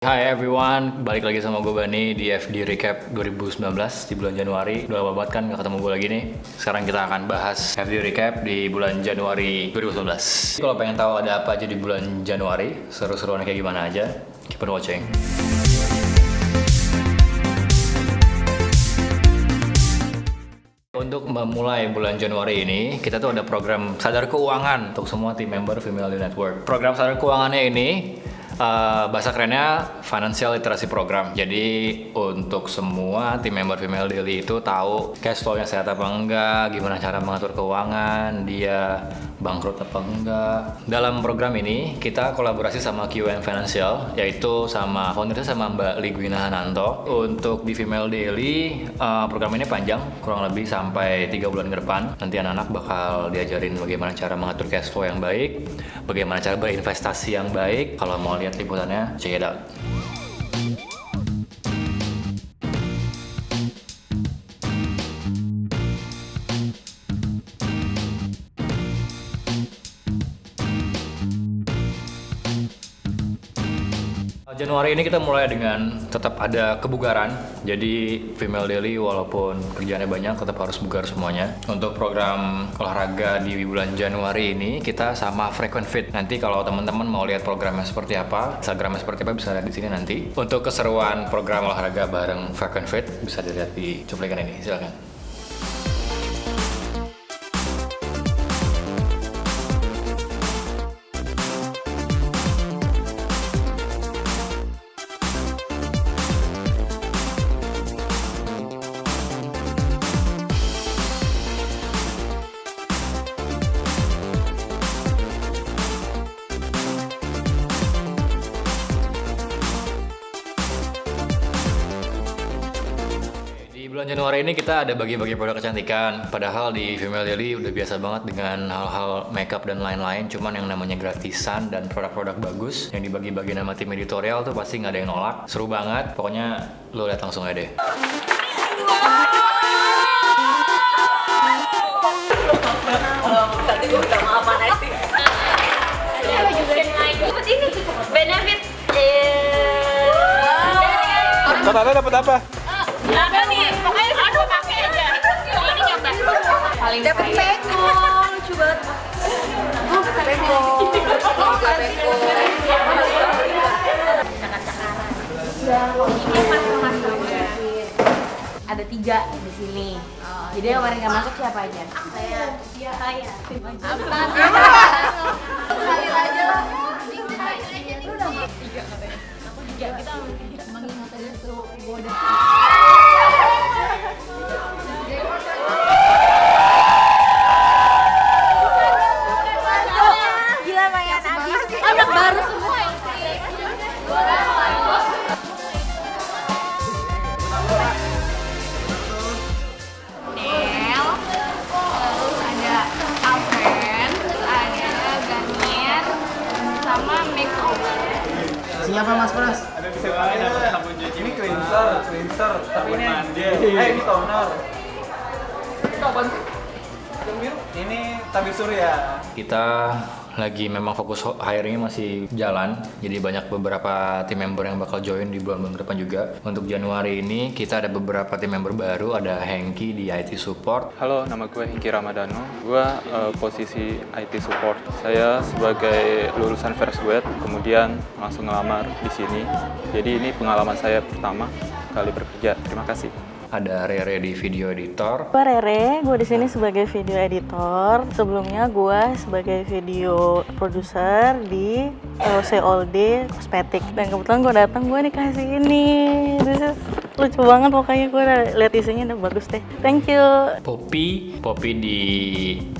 Hai everyone, balik lagi sama gue Bani di FD Recap 2019 di bulan Januari. Udah lama banget kan gak ketemu gue lagi nih. Sekarang kita akan bahas FD Recap di bulan Januari 2019. Kalau pengen tahu ada apa aja di bulan Januari, seru-seruannya kayak gimana aja, keep on watching. Untuk memulai bulan Januari ini, kita tuh ada program Sadar Keuangan untuk semua tim member Female Network. Program Sadar Keuangannya ini bahasa kerennya Financial Literacy Program. Jadi untuk semua tim member Female Daily itu tahu cash flow-nya sehat apa enggak, gimana cara mengatur keuangan, dia bangkrut apa enggak. Dalam program ini kita kolaborasi sama QN Financial, yaitu sama foundernya sama Mbak Ligwina Hananto. Untuk di Female Daily, program ini panjang, kurang lebih sampai 3 bulan ke depan. Nanti anak-anak bakal diajarin bagaimana cara mengatur cash flow yang baik, bagaimana cara berinvestasi yang baik. Kalau mau lihat liputannya, check it out. Januari ini kita mulai dengan tetap ada kebugaran. Jadi Female Daily walaupun kerjaannya banyak tetap harus bugar semuanya. Untuk program olahraga di bulan Januari ini kita sama Frequent Fit. Nanti kalau teman-teman mau lihat programnya seperti apa, Instagramnya seperti apa bisa lihat di sini nanti. Untuk keseruan program olahraga bareng Frequent Fit bisa dilihat di cuplikan ini. Silakan. Di bulan Januari ini kita ada bagi-bagi produk kecantikan. Padahal di Female Daily udah biasa banget dengan hal-hal makeup dan lain-lain. Cuman yang namanya gratisan dan produk-produk bagus yang dibagi-bagi nama tim editorial tuh pasti nggak ada yang nolak. Seru banget. Pokoknya lo lihat langsung aja deh. Tadi gue udah maafan nanti. Ini benefit. Dapat apa? Apa nih? Pokoknya aduh pakai aja. Ini nyoba. Paling dapat peko. Lucu banget. Oh, peko. Peko. Ini masuk-masuknya. Ada 3 di sini. Jadi yang kemarin nggak masuk siapa aja? Saya. Kalir aja lah. Lu udah 3 katanya. Aku 3. Kita mengingat aja tuh bodoh. Gila banyak abis. Anak baru semua yang sih. Nel, terus ada Alfred, terus ada Garnier, sama makeover. Siapa Mas Pras? Ada bisa main apa sabun cuci. Ini cleanser, sabun mandi. Ini toner. Itu apaan sih? Yang biru. Ini tabir surya. Kita lagi memang fokus hiringnya masih jalan, jadi banyak beberapa tim member yang bakal join di bulan depan juga. Untuk Januari ini kita ada beberapa tim member baru, ada Hengki di IT Support. Halo, nama gue Hengki Ramadano. Gue posisi IT Support. Saya sebagai lulusan First Grade, kemudian langsung ngelamar di sini. Jadi ini pengalaman saya pertama kali bekerja. Terima kasih. Ada Rere di video editor. Gue Rere, gue di sini sebagai video editor. Sebelumnya gue sebagai video produser di LC All Day Cosmetic. Dan kebetulan gue datang, gue dikasih ini. This is lucu banget pokoknya, gue lihat isinya udah bagus deh. Thank you. Poppy di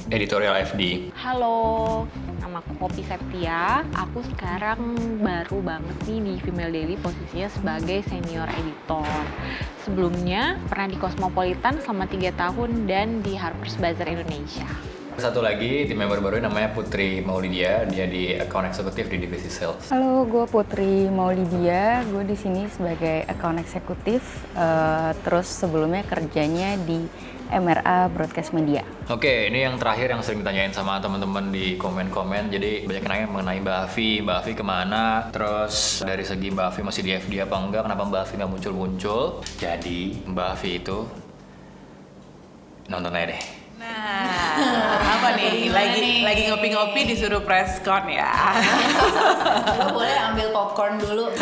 editorial FD. Halo, nama aku Poppy Septia. Aku sekarang baru banget nih di Female Daily posisinya sebagai senior editor. Sebelumnya pernah di Cosmopolitan selama 3 tahun dan di Harper's Bazaar Indonesia. Satu lagi tim member baru namanya Putri Maulidia, dia di account eksekutif di divisi sales. Halo, gue Putri Maulidia. Gue di sini sebagai account eksekutif. Terus sebelumnya kerjanya di MRA Broadcast Media. Oke, ini yang terakhir yang sering ditanyain sama teman-teman di komen-komen. Jadi banyak nanya mengenai Mbak Afi kemana? Terus dari segi Mbak Afi masih di FD apa enggak? Kenapa Mbak Afi nggak muncul-muncul? Jadi Mbak Afi itu nonton aja deh. Nah, apa nih? Lagi ngopi-ngopi disuruh press con ya. Lo boleh ambil popcorn dulu.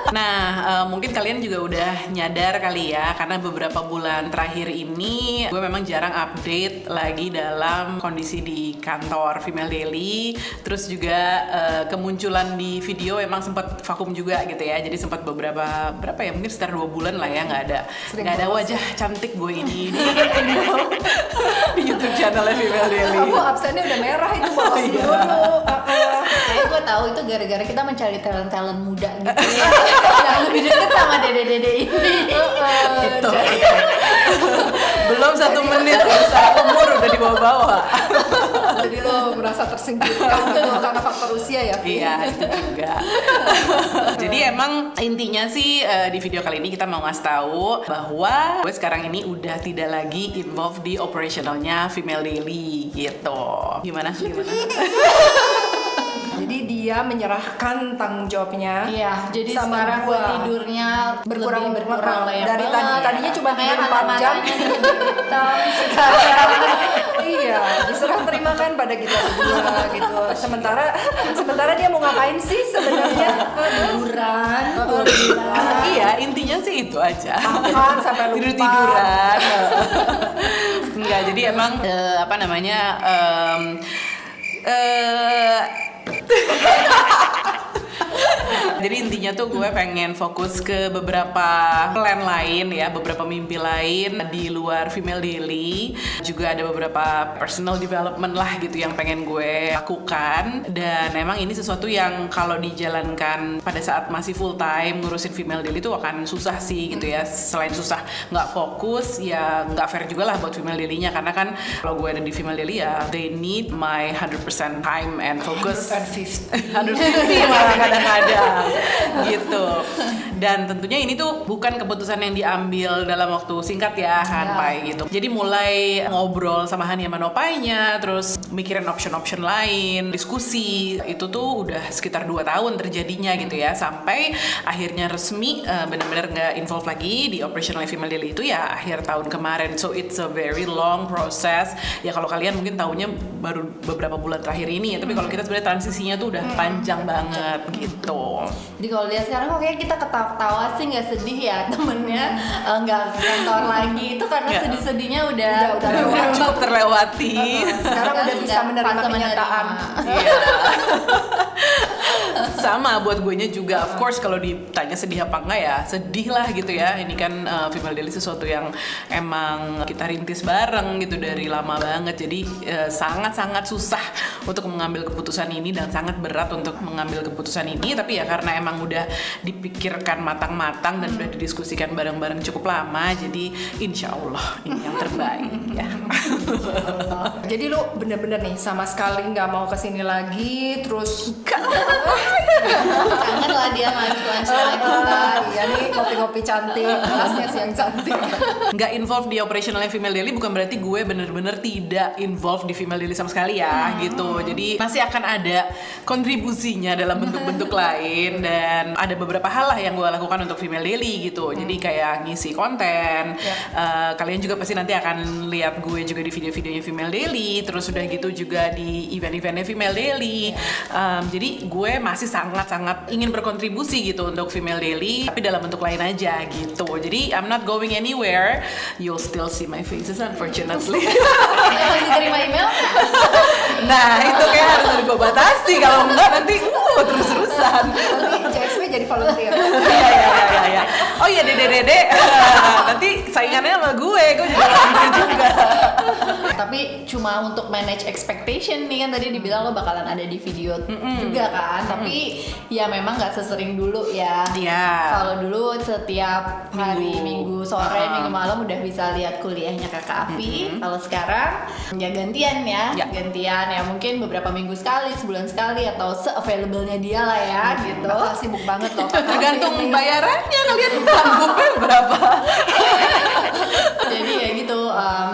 Nah, mungkin kalian juga udah nyadar kali ya, karena beberapa bulan terakhir ini gue memang jarang update lagi dalam kondisi di kantor Female Daily. Terus juga kemunculan di video emang sempat vakum juga gitu ya. Jadi sempat berapa ya, mungkin sekitar 2 bulan lah ya nggak ada wajah cantik gue ini di YouTube channelnya Female Daily. Kamu absennya udah merah itu bawas dulu. Kayak gue tahu itu gara-gara kita mencari talent muda gitu ya. Yang lebih deket sama dede-dede ini. Gitu. Belum 1 menit bisa umur udah dibawa-bawa. Jadi lo merasa tersingkirkan karena faktor usia ya? Iya, itu juga. Jadi emang intinya sih di video kali ini kita mau ngasih tahu bahwa gue sekarang ini udah tidak lagi involved di operationalnya Female Daily gitu. Gimana? Jadi dia menyerahkan tanggung jawabnya. Iya, jadi sama sekarang gua. tidurnya Berkurang banyak dari banget. tadinya cuma Makanya 4 jam. Sekarang iya, diserah terimakan pada kita berdua gitu. Sementara dia mau ngapain sih sebenarnya? Liburan. Iya, intinya sih itu aja. Makan sampai lupa. Tidur-tiduran. Enggak, jadi emang jadi intinya tuh gue pengen fokus ke beberapa plan lain ya, beberapa mimpi lain di luar Female Daily. Juga ada beberapa personal development lah gitu yang pengen gue lakukan. Dan emang ini sesuatu yang kalau dijalankan pada saat masih full time ngurusin Female Daily tuh akan susah sih gitu ya. Selain susah nggak fokus, ya nggak fair juga lah buat Female Daily-nya. Karena kan kalau gue ada di Female Daily ya they need my 100% time and focus. 150 malah kadang-kadang gitu. Dan tentunya ini tuh bukan keputusan yang diambil dalam waktu singkat ya Hanpai gitu. Jadi mulai ngobrol sama Hani sama Nopainya, terus mikirin option-option lain, diskusi, itu tuh udah sekitar 2 tahun terjadinya gitu ya. Sampai akhirnya resmi benar-benar nggak involve lagi di operational Female Daily itu ya akhir tahun kemarin. So it's a very long process. Ya kalau kalian mungkin tahunya baru beberapa bulan terakhir ini ya, tapi kalau kita sebenarnya transisinya tuh udah panjang banget gitu. Jadi kalau lihat sekarang kok kayak kita ketawa-tawa sih, nggak sedih ya temennya nggak kantor lagi, itu karena sedih-sedihnya udah cukup terlewati. Sekarang udah bisa menerima kenyataan. Iya. Sama buat guenya juga, of course kalau ditanya sedih apa enggak ya sedih lah gitu ya. Ini kan Female Daily sesuatu yang emang kita rintis bareng gitu dari lama banget. Jadi sangat-sangat susah untuk mengambil keputusan ini dan sangat berat untuk mengambil keputusan ini. Tapi ya karena emang udah dipikirkan matang-matang dan udah didiskusikan bareng-bareng cukup lama, jadi insya Allah ini yang terbaik ya. Jadi lu bener-bener nih sama sekali nggak mau kesini lagi, terus kangen lah dia lunch lagi. Iya nih kopi-kopi cantik, gelasnya sih yang cantik. Nggak involve di operationalnya Female Daily bukan berarti gue bener-bener tidak involve di Female Daily sama sekali ya gitu. Jadi masih akan ada kontribusinya dalam bentuk-bentuk lain, dan ada beberapa hal lah yang gue lakukan untuk Female Daily gitu. Jadi kayak ngisi konten. Kalian juga pasti nanti akan lihat gue juga di video-videonya Female Daily. Terus udah gitu juga di event-eventnya Female Daily. Jadi gue masih sangat-sangat ingin berkontribusi gitu untuk Female Daily, tapi dalam bentuk lain aja gitu. Jadi I'm not going anywhere. You'll still see my faces unfortunately. Masih terima email? Nah itu kayak harus gue batasi, kalau enggak nanti terus-terusan. Nanti CSW jadi volunteer. Iya. Oh iya, ya dede. Nanti saingannya sama gue jadi orang juga. Tapi cuma untuk manage expectation nih kan tadi dibilang lo bakalan ada di video juga kan. Tapi ya memang nggak sesering dulu ya. Iya. Kalau dulu setiap hari Minggu sore, Minggu malam udah bisa lihat kuliahnya Kakak Afi. Kalau sekarang ya gantian ya. Gantian ya mungkin beberapa minggu sekali, sebulan sekali atau se-available-nya dia lah ya gitu. Bakal sibuk banget loh. Tergantung bayarannya kalian sanggupnya berapa. Jadi ya gitu,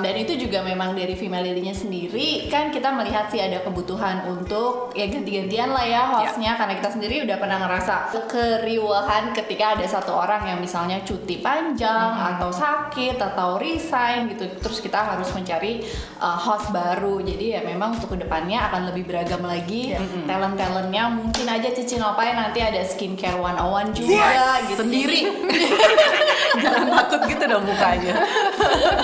dan itu juga memang dari Female Daily-nya sendiri kan kita melihat sih ada kebutuhan untuk ya ganti-gantian lah ya hostnya, karena kita sendiri udah pernah ngerasa keriuhan ketika ada satu orang yang misalnya cuti panjang atau sakit atau resign gitu, terus kita harus mencari host baru. Jadi ya memang untuk kedepannya akan lebih beragam lagi talent-talentnya. Mungkin aja Cici Nopai nanti ada skincare 101 juga gitu sendiri. Jangan takut gitu dong mukanya.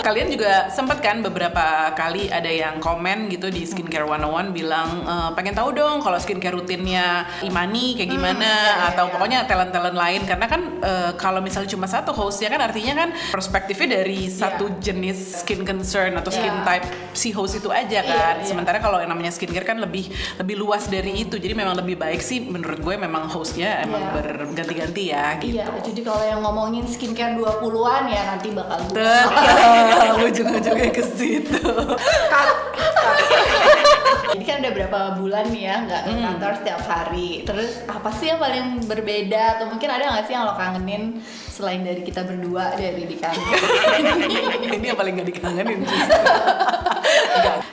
Kalian juga sempet kan beberapa kali ada yang komen gitu di Skincare 101 bilang pengen tahu dong kalau skincare rutinnya Imani kayak gimana atau pokoknya talent-talent lain, karena kan kalau misalnya cuma satu hostnya kan artinya kan perspektifnya dari satu jenis skin concern atau skin type si host itu aja kan. Sementara kalau yang namanya skincare kan lebih luas dari itu. Jadi memang lebih baik sih menurut gue memang hostnya emang berganti-ganti ya gitu. Iya, jadi kalau yang ngomongin skincare 20-an ya nanti bakal ujung-ujungnya ke situ. Jadi kan udah berapa bulan nih ya nggak ke kantor setiap hari. Terus apa sih yang paling berbeda atau mungkin ada nggak sih yang lo kangenin selain dari kita berdua dari di kantor? Ini yang paling nggak dikangenin.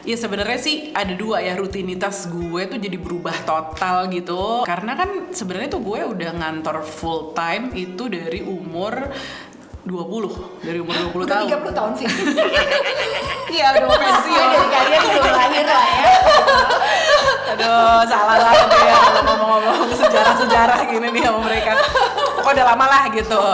Ya sebenarnya sih ada dua ya, rutinitas gue tuh jadi berubah total gitu. Karena kan sebenarnya tuh gue udah ngantor full time itu dari umur 20, dari umur 20 tahun. 30 tahun sih. Iya, udah mau pensiun. Dari kalian belum lahir lah ya. Aduh, salah banget ya kalau ngomong-ngomong sejarah-sejarah gini nih sama mereka. Pokoknya udah lama lah gitu.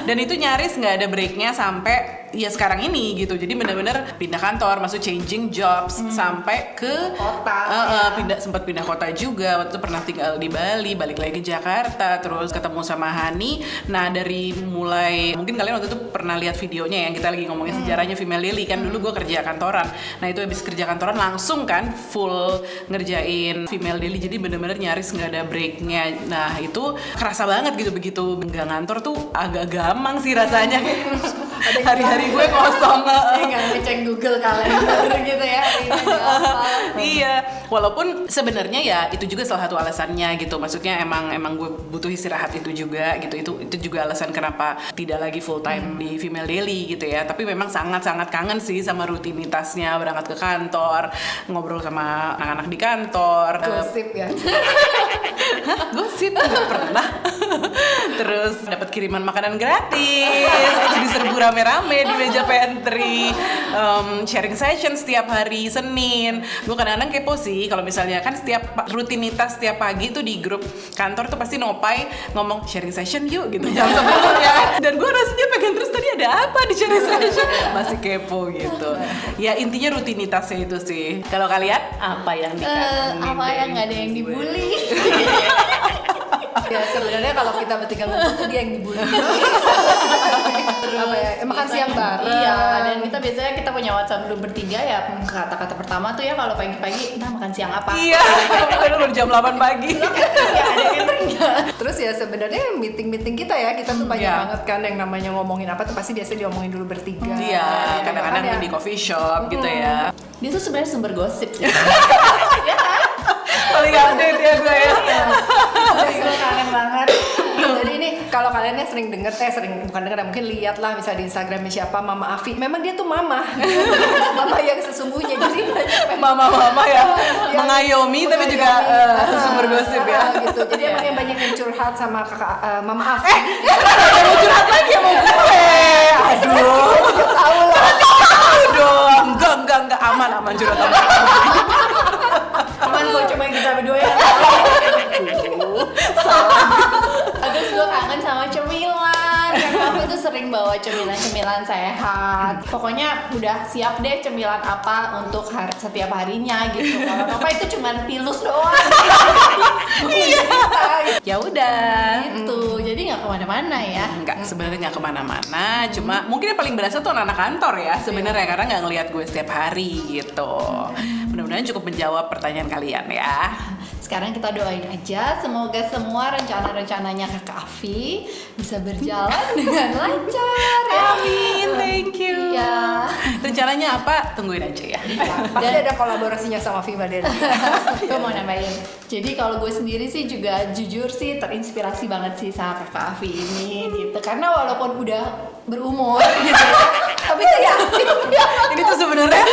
Dan itu nyaris nggak ada breaknya sampai ya sekarang ini gitu. Jadi benar-benar pindah kantor, maksud changing jobs sampai ke kota. Sempat pindah kota juga. Waktu itu pernah tinggal di Bali, balik lagi ke Jakarta, terus ketemu sama Hani. Nah dari mulai mungkin kalian waktu itu pernah lihat videonya yang kita lagi ngomongin sejarahnya Female Daily kan, dulu gue kerja kantoran. Nah itu habis kerja kantoran langsung kan full ngerjain Female Daily. Jadi benar-benar nyaris nggak ada breaknya. Nah itu kerasa banget gitu, begitu nggak ngantor tuh agak gamang sih rasanya. Hari-hari gue kosong. Nggak ngecek Google Calendar gitu ya. Iya, walaupun sebenarnya ya itu juga salah satu alasannya gitu. Maksudnya emang gue butuh istirahat itu juga gitu. Itu juga alasan kenapa tidak lagi full time di Female Daily gitu ya. Tapi memang sangat-sangat kangen sih sama rutinitasnya, berangkat ke kantor, ngobrol sama anak-anak di kantor. Gosip ya. Gosip nggak pernah. Terus dapat kiriman makanan gratis, jadi serbu rame-rame di meja pantry, sharing session setiap hari Senin. Gue kadang-kadang kepo sih kalau misalnya kan setiap rutinitas setiap pagi tuh di grup kantor tuh pasti Nopai ngomong sharing session yuk gitu jam 10 ya. Dan gue rasanya pengen terus tadi ada apa di sharing session, masih kepo gitu. Ya intinya rutinitasnya itu sih. Kalau kalian apa yang dikangenin? Apa yang nggak ada yang dibully? Ya sebenarnya kalau kita bertiga ngumpul tuh dia yang dibully. Apa ya? Makan siang bareng. Iya, dan kita biasanya kita punya WhatsApp dulu bertiga ya. Kata-kata pertama tuh ya kalau pagi-pagi kita makan siang apa? Iya, baru jam 8 pagi. Nggak ada yang enggak. Terus ya sebenarnya meeting kita ya kita tuh banyak banget kan yang namanya ngomongin apa tuh pasti biasanya diomongin dulu bertiga. Iya, kadang-kadang di coffee shop gitu ya. Dia tuh sebenarnya sumber gosip sih. Paling update ya gue ya. Gue kangen banget. Jadi ini kalau kalian sering denger, bukan denger, mungkin lihat lah misalnya di Instagramnya siapa Mama Afi. Memang dia tuh mama, mama yang sesungguhnya. Jadi banyak mama ya, mengayomi tapi juga sumber gosip ya. Gitu. Jadi emang yang banyak yang curhat sama kakak Mama Afi. Mau curhat lagi sama gue. Aduh, juga tahu lah. Aduh, enggak aman curhat sama Aman kok, cuma kita berdua ya. Terus gue kangen sama cemilan. Karena aku tuh sering bawa cemilan-cemilan sehat. Pokoknya udah siap deh cemilan apa untuk setiap harinya gitu. Kalau apa itu cuma pilus doang. Iya. Ya udah. Gitu. Jadi nggak nggak kemana-mana ya. Enggak, sebenarnya nggak kemana-mana. Cuma mungkin yang paling berasa tuh anak-anak kantor ya sebenarnya, karena nggak ngelihat gue setiap hari gitu. Mudah-mudahan cukup menjawab pertanyaan kalian ya. Sekarang kita doain aja, semoga semua rencana-rencananya Kakak Afi bisa berjalan dengan lancar ya. Amin, thank you. Ya. Rencananya apa? Tungguin aja ya. Pasti ada kolaborasinya sama Viva Deli. Gue mau nambahin. Jadi kalau gue sendiri sih juga jujur sih terinspirasi banget sih sama Kakak Afi ini gitu. Karena walaupun udah berumur gitu, tapi tuh yakin. Ini tuh sebenarnya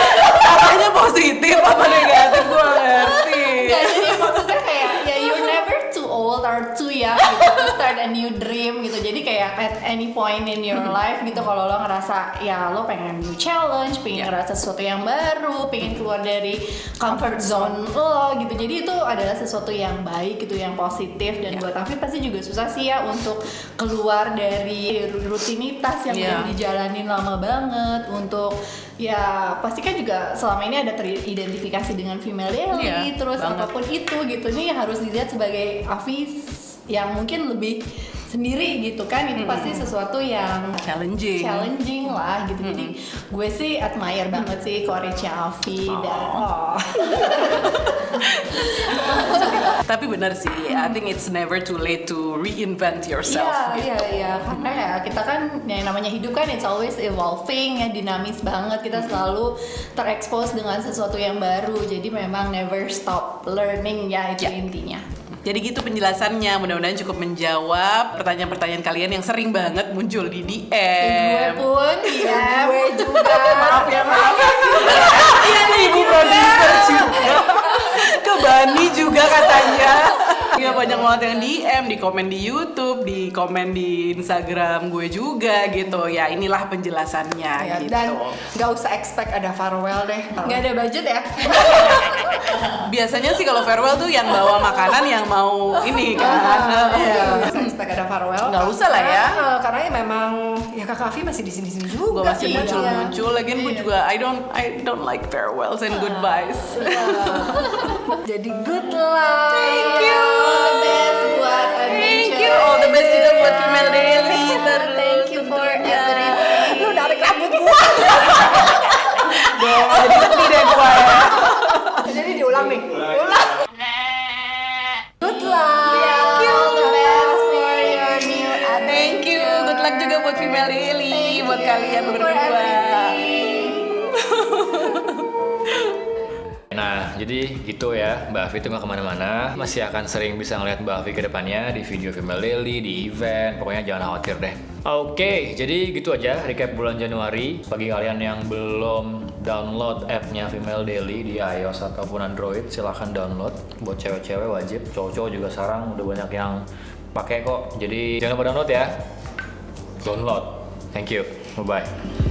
katanya positif apa negatif, gue ngerti. Gak, jadi maksudnya kayak ya you're never too old or too young gitu to start a new dream gitu. Jadi kayak at any point in your life gitu, kalau lo ngerasa ya lo pengen new challenge, pengen ngerasa sesuatu yang baru, pengen keluar dari comfort zone lo gitu. Jadi itu adalah sesuatu yang baik gitu, yang positif. Dan buat Afi pasti juga susah sih ya untuk keluar dari rutinitas yang udah dijalanin lama banget. Untuk ya pasti kan juga selama ini ada teridentifikasi dengan female daily, terus banget. apapun itu gitu, nih harus dilihat sebagai Afi yang mungkin lebih sendiri gitu kan. Itu pasti sesuatu yang challenging lah gitu. Jadi gue sih admire banget sih courage-nya Afi. Dan Tapi benar sih, I think it's never too late to reinvent yourself. Iya, karena ya kita kan yang namanya hidup kan it's always evolving ya, dinamis banget. Kita selalu terekspos dengan sesuatu yang baru. Jadi memang never stop learning ya, itu intinya. Jadi gitu penjelasannya, mudah-mudahan cukup menjawab pertanyaan-pertanyaan kalian yang sering banget muncul di DM. Gue pun, ya. Gue juga. Maaf. Iya nih, ibu produser juga. Ke Bani juga katanya. Ya banyak banget yang DM, di komen di YouTube, di komen di Instagram gue juga gitu. Ya inilah penjelasannya Ya, gitu. dan nggak usah expect ada farewell deh. Nggak ada budget ya? Biasanya sih kalau farewell tuh yang bawa makanan yang mau ini kan. Nggak usah expect ada farewell. Nggak usah lah ya. Karena ya memang ya Kakak Afi masih di sini juga. Gue masih muncul-muncul. Lagian gue juga I don't like farewells and goodbyes. Jadi good luck. Thank you. All the best buat Thank you. All the best juga buat Female Daily. Thank you for everything. Lu narik rambut gua. Dong, jadi sedih deh gue ya. Jadi diulang nih. Ulang. Good luck. All the best for your new Thank you. Good luck juga buat Female Daily. Buat kalian berdua. Nah, jadi gitu ya, Mbak Afi itu nggak kemana-mana. Masih akan sering bisa ngeliat Mbak Afi ke depannya di video Female Daily, di event. Pokoknya jangan khawatir deh. Oke, jadi gitu aja recap bulan Januari. Bagi kalian yang belum download app-nya Female Daily di iOS ataupun Android, silahkan download. Buat cewek-cewek wajib, cowok-cowok juga sekarang udah banyak yang pakai kok. Jadi jangan lupa download ya. Download. Thank you. Bye-bye.